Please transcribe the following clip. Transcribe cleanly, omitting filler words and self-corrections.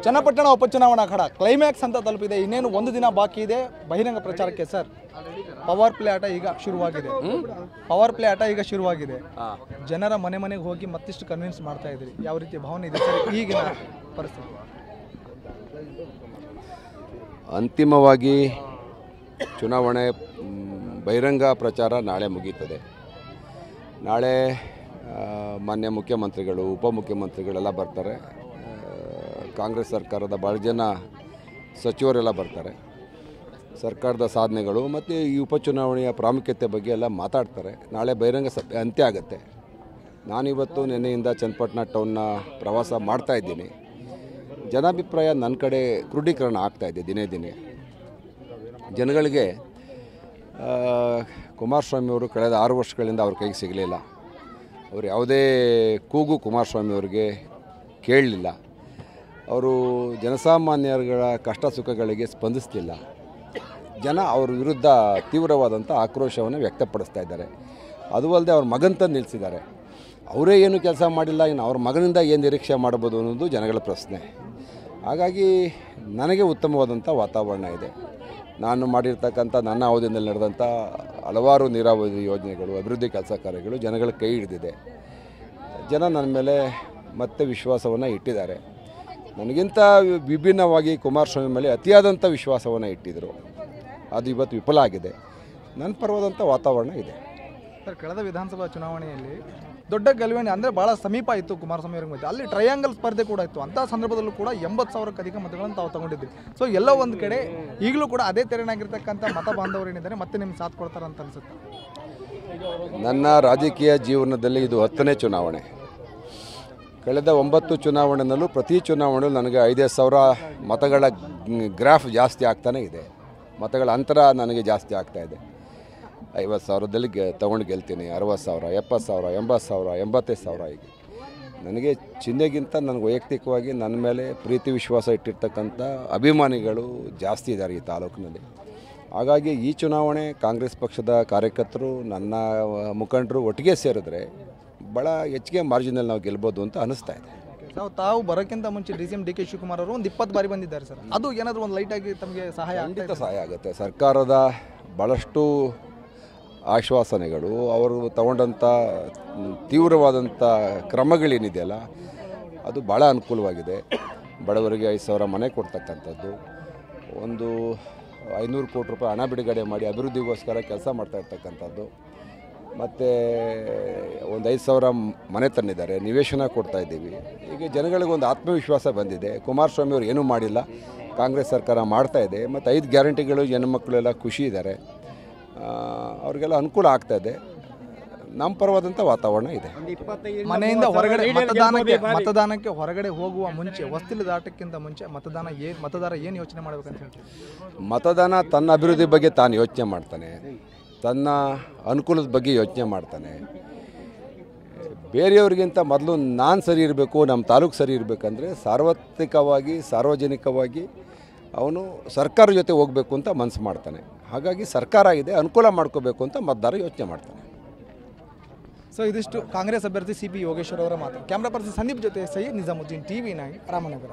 ಚನ್ನಪಟ್ಟಣ ಉಪಚುನಾವಣಾ ಅಖಾಡ ಕ್ಲೈಮ್ಯಾಕ್ಸ್ ಅಂತ ತಲುಪಿದೆ. ಇನ್ನೇನು ಒಂದು ದಿನ ಬಾಕಿ ಇದೆ ಬಹಿರಂಗ ಪ್ರಚಾರಕ್ಕೆ. ಸರ್, ಪವರ್ ಪ್ಲೇ ಆಟ ಈಗ ಶುರುವಾಗಿದೆ. ಜನರ ಮನೆಗೆ ಹೋಗಿ ಮತ್ತಿಷ್ಟು ಕನ್ವಿನ್ಸ್ ಮಾಡ್ತಾ ಇದ್ದೀರಿ. ಯಾವ ರೀತಿ ಭಾವನೆ ಇದೆ ಸರ್ ಈಗಿನ ಪರಿಸ್ಥಿತಿ? ಅಂತಿಮವಾಗಿ ಚುನಾವಣೆ ಬಹಿರಂಗ ಪ್ರಚಾರ ನಾಳೆ ಮುಗೀತದೆ. ನಾಳೆ ಮಾನ್ಯ ಮುಖ್ಯಮಂತ್ರಿಗಳು, ಉಪಮುಖ್ಯಮಂತ್ರಿಗಳೆಲ್ಲ ಬರ್ತಾರೆ. ಕಾಂಗ್ರೆಸ್ ಸರ್ಕಾರದ ಭಾಳ ಜನ ಸಚಿವರೆಲ್ಲ ಬರ್ತಾರೆ. ಸರ್ಕಾರದ ಸಾಧನೆಗಳು ಮತ್ತು ಈ ಉಪಚುನಾವಣೆಯ ಪ್ರಾಮುಖ್ಯತೆ ಬಗ್ಗೆ ಎಲ್ಲ ಮಾತಾಡ್ತಾರೆ. ನಾಳೆ ಬಹಿರಂಗ ಸಭೆ ಅಂತ್ಯ ಆಗುತ್ತೆ. ನಾನಿವತ್ತು ನಿನ್ನೆಯಿಂದ ಚನ್ನಪಟ್ಟಣ ಟೌನ್ನ ಪ್ರವಾಸ ಮಾಡ್ತಾಯಿದ್ದೀನಿ. ಜನಾಭಿಪ್ರಾಯ ನನ್ನ ಕಡೆ ಕ್ರೋಢೀಕರಣ ಆಗ್ತಾಯಿದೆ ದಿನೇ. ಜನಗಳಿಗೆ ಕುಮಾರಸ್ವಾಮಿಯವರು ಕಳೆದ 6 ವರ್ಷಗಳಿಂದ ಅವ್ರ ಕೈಗೆ ಸಿಗಲಿಲ್ಲ. ಅವರು ಯಾವುದೇ ಕೂಗು ಕುಮಾರಸ್ವಾಮಿಯವ್ರಿಗೆ ಕೇಳಲಿಲ್ಲ. ಅವರು ಜನಸಾಮಾನ್ಯರುಗಳ ಕಷ್ಟ ಸುಖಗಳಿಗೆ ಸ್ಪಂದಿಸಲಿಲ್ಲ. ಜನ ಅವ್ರ ವಿರುದ್ಧ ತೀವ್ರವಾದಂಥ ಆಕ್ರೋಶವನ್ನು ವ್ಯಕ್ತಪಡಿಸ್ತಾ ಇದ್ದಾರೆ. ಅದು ಅಲ್ಲದೆ ಅವ್ರ ಮಗನ ತಂದು ನಿಲ್ಲಿಸಿದ್ದಾರೆ. ಅವರೇ ಏನು ಕೆಲಸ ಮಾಡಿಲ್ಲ, ಇನ್ನು ಅವ್ರ ಮಗನಿಂದ ಏನು ನಿರೀಕ್ಷೆ ಮಾಡ್ಬೋದು ಅನ್ನೋದು ಜನಗಳ ಪ್ರಶ್ನೆ. ಹಾಗಾಗಿ ನನಗೆ ಉತ್ತಮವಾದಂಥ ವಾತಾವರಣ ಇದೆ. ನಾನು ಮಾಡಿರ್ತಕ್ಕಂಥ ನನ್ನ ಅವಧಿಯಲ್ಲಿ ನಡೆದಂಥ ಹಲವಾರು ನೀರಾವರಿ ಯೋಜನೆಗಳು, ಅಭಿವೃದ್ಧಿ ಕೆಲಸ ಕಾರ್ಯಗಳು ಜನಗಳ ಕೈ ಹಿಡಿದಿದೆ. ಜನ ನನ್ನ ಮೇಲೆ ಮತ್ತೆ ವಿಶ್ವಾಸವನ್ನು ಇಟ್ಟಿದ್ದಾರೆ. ನನಗಿಂತ ವಿಭಿನ್ನವಾಗಿ ಕುಮಾರಸ್ವಾಮಿ ಮೇಲೆ ಅತಿಯಾದಂಥ ವಿಶ್ವಾಸವನ್ನು ಇಟ್ಟಿದ್ದರು. ಅದು ಇವತ್ತು ವಿಫಲ ಆಗಿದೆ. ನನ್ನ ಪರವಾದಂಥ ವಾತಾವರಣ ಇದೆ. ಸರ್, ಕಳೆದ ವಿಧಾನಸಭಾ ಚುನಾವಣೆಯಲ್ಲಿ ದೊಡ್ಡ ಗೆಲುವಿನ ಅಂದರೆ ಭಾಳ ಸಮೀಪ ಇತ್ತು ಕುಮಾರಸ್ವಾಮಿ ಅವ್ರಿಗೆ ಮಧ್ಯೆ. ಅಲ್ಲಿ ಟ್ರಯಾಂಗಲ್ ಸ್ಪರ್ಧೆ ಕೂಡ ಇತ್ತು. ಅಂಥ ಸಂದರ್ಭದಲ್ಲೂ ಕೂಡ 80,000ಕ್ಕೂ ಅಧಿಕ ಮತಗಳನ್ನು ತಾವು ತಗೊಂಡಿದ್ರಿ. ಸೊ ಎಲ್ಲೋ ಒಂದು ಕಡೆ ಈಗಲೂ ಕೂಡ ಅದೇ ತೆರನಾಗಿರ್ತಕ್ಕಂಥ ಮತ ಬಾಂಧವರು ಏನಿದ್ದಾರೆ ಮತ್ತೆ ನಿಮ್ಗೆ ಸಾಥ್ ಕೊಡ್ತಾರೆ ಅಂತ ಅನಿಸುತ್ತೆ. ನನ್ನ ರಾಜಕೀಯ ಜೀವನದಲ್ಲಿ ಇದು 10ನೇ ಚುನಾವಣೆ. ಕಳೆದ 9 ಚುನಾವಣೆಯಲ್ಲೂ ಪ್ರತಿ ಚುನಾವಣೆಯಲ್ಲೂ ನನಗೆ 5,000 ಮತಗಳ ಗ್ರಾಫ್ ಜಾಸ್ತಿ ಆಗ್ತಾನೇ ಇದೆ. ಮತಗಳ ಅಂತರ ನನಗೆ ಜಾಸ್ತಿ ಆಗ್ತಾಯಿದೆ. 50,000ದಲ್ಲಿ ತೊಗೊಂಡು ಗೆಲ್ತೀನಿ. 60,000, 70,000, 80,000, 85,000. ಈಗ ನನಗೆ ಚಿಹ್ನೆಗಿಂತ ನನಗೆ ವೈಯಕ್ತಿಕವಾಗಿ ನನ್ನ ಮೇಲೆ ಪ್ರೀತಿ ವಿಶ್ವಾಸ ಇಟ್ಟಿರ್ತಕ್ಕಂಥ ಅಭಿಮಾನಿಗಳು ಜಾಸ್ತಿ ಇದ್ದಾರೆ ಈ ತಾಲೂಕಿನಲ್ಲಿ. ಹಾಗಾಗಿ ಈ ಚುನಾವಣೆ ಕಾಂಗ್ರೆಸ್ ಪಕ್ಷದ ಕಾರ್ಯಕರ್ತರು, ನನ್ನ ಮುಖಂಡರು ಒಟ್ಟಿಗೆ ಸೇರಿದ್ರೆ ಭಾಳ ಹೆಚ್ಚಿಗೆ ಮಾರ್ಜಿನಲ್ಲಿ ನಾವು ಗೆಲ್ಬೋದು ಅಂತ ಅನಿಸ್ತಾ ಇದೆ. ತಾವು ಬರೋಕ್ಕಿಂತ ಮುಂಚೆ DCM DK ಶಿವಕುಮಾರ್ ಅವರು ಒಂದು 20 ಬಾರಿ ಬಂದಿದ್ದಾರೆ ಸರ್. ಅದು ಏನಾದರೂ ಒಂದು ಲೈಟಾಗಿ ತಮಗೆ ಖಂಡಿತ ಸಹಾಯ ಆಗುತ್ತೆ. ಸರ್ಕಾರದ ಭಾಳಷ್ಟು ಆಶ್ವಾಸನೆಗಳು, ಅವರು ತಗೊಂಡಂಥ ತೀವ್ರವಾದಂಥ ಕ್ರಮಗಳೇನಿದೆಯಲ್ಲ ಅದು ಭಾಳ ಅನುಕೂಲವಾಗಿದೆ. ಬಡವರಿಗೆ 5,000 ಮನೆ ಕೊಡ್ತಕ್ಕಂಥದ್ದು, ಒಂದು 500 ಕೋಟಿ ರೂಪಾಯಿ ಹಣ ಬಿಡುಗಡೆ ಮಾಡಿ ಅಭಿವೃದ್ಧಿಗೋಸ್ಕರ ಕೆಲಸ ಮಾಡ್ತಾ ಇರ್ತಕ್ಕಂಥದ್ದು, ಮತ್ತು ಒಂದು 5,000 ಮನೆ ತಂದಿದ್ದಾರೆ, ನಿವೇಶನ ಕೊಡ್ತಾಯಿದ್ದೀವಿ. ಈಗ ಜನಗಳಿಗೊಂದು ಆತ್ಮವಿಶ್ವಾಸ ಬಂದಿದೆ. ಕುಮಾರಸ್ವಾಮಿ ಅವರು ಏನೂ ಮಾಡಿಲ್ಲ, ಕಾಂಗ್ರೆಸ್ ಸರ್ಕಾರ ಮಾಡ್ತಾಯಿದೆ. ಮತ್ತು 5 ಗ್ಯಾರಂಟಿಗಳು ಹೆಣ್ಮಕ್ಳೆಲ್ಲ ಖುಷಿ ಇದ್ದಾರೆ. ಅವ್ರಿಗೆಲ್ಲ ಅನುಕೂಲ ಆಗ್ತಾಯಿದೆ. ನಮ್ಮ ಪರವಾದಂಥ ವಾತಾವರಣ ಇದೆ. ಮನೆಯಿಂದ ಹೊರಗಡೆ ಮತದಾನಕ್ಕೆ ಹೊರಗಡೆ ಹೋಗುವ ಮುಂಚೆ, ಹೊಸ್ತಿಲು ದಾಟಕ್ಕಿಂತ ಮುಂಚೆ ಮತದಾರ ಏನು ಯೋಚನೆ ಮಾಡಬೇಕಂತ ಹೇಳ್ತೀವಿ? ಮತದಾನ ತನ್ನ ಅಭಿವೃದ್ಧಿ ಬಗ್ಗೆ ತಾನು ಯೋಚನೆ ಮಾಡ್ತಾನೆ, ತನ್ನ ಅನುಕೂಲದ ಬಗ್ಗೆ ಯೋಚನೆ ಮಾಡ್ತಾನೆ. ಬೇರೆಯವ್ರಿಗಿಂತ ಮೊದಲು ನಾನು ಸರಿ ಇರಬೇಕು, ನಮ್ಮ ತಾಲೂಕು ಸರಿ ಇರಬೇಕಂದ್ರೆ ಸಾರ್ವಜನಿಕವಾಗಿ ಅವನು ಸರ್ಕಾರ ಜೊತೆ ಹೋಗಬೇಕು ಅಂತ ಮನಸ್ಸು ಮಾಡ್ತಾನೆ. ಹಾಗಾಗಿ ಸರ್ಕಾರ ಇದೆ, ಅನುಕೂಲ ಮಾಡ್ಕೋಬೇಕು ಅಂತ ಮತದಾರ ಯೋಚನೆ ಮಾಡ್ತಾನೆ. ಸೊ ಇದಿಷ್ಟು ಕಾಂಗ್ರೆಸ್ ಅಭ್ಯರ್ಥಿ CP ಯೋಗೇಶ್ವರ್ ಅವರ ಮಾತು. ಕ್ಯಾಮ್ರಾ ಪರ್ಸನ್ ಸಂದೀಪ್ ಜೊತೆ ಸೈಯದ್ ನಿಜಾಮುದ್ದೀನ್, TV9 ರಾಮನಗರ.